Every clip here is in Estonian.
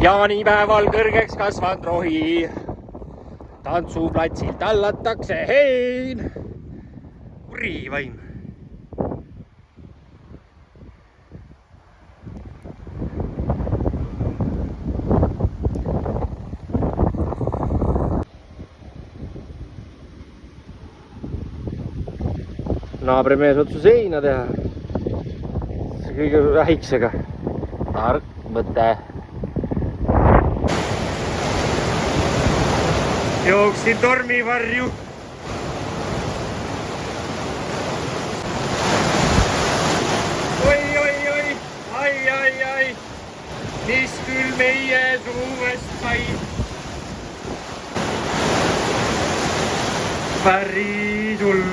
jaanipäeval kõrgeks kasvanud rohi. Tantsuplatsil tallatakse hein. Urivaim. Naabrimees otsus heina teha. See kõige väiksega. Tark mõte. Jooksin tormivarju. Oi. Ai. Mis küll meie suuvest sai. Päris hull.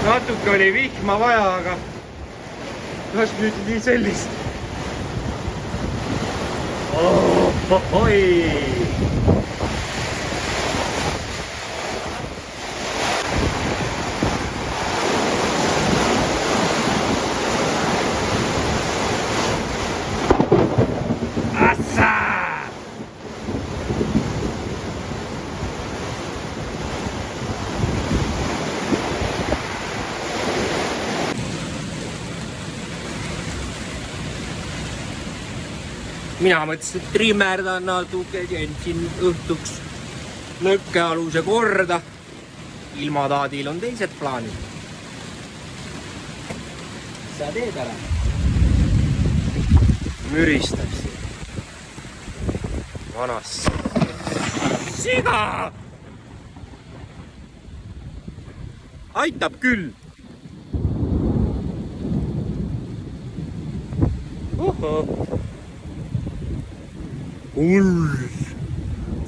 Natuke oli vihma vaja, aga kas nüüd nii sellist? Ohoi! Assa! Mina mõtlesin, et trimmerdan natuke, tjentsin õhtuks lõkkealuse korda. Ilmataadil on teised plaanid. Sa teed ära? Müristab siin. Vanas. Siga! Aitab küll. Oho.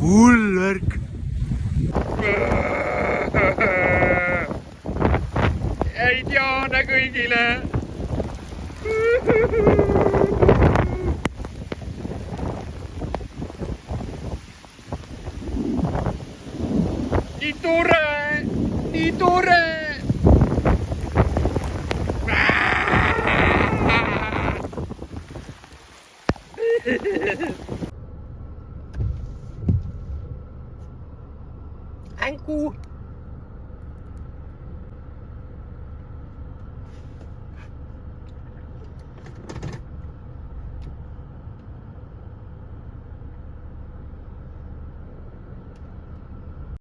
Hull värk. Häid jaane kõigile. Nii tore.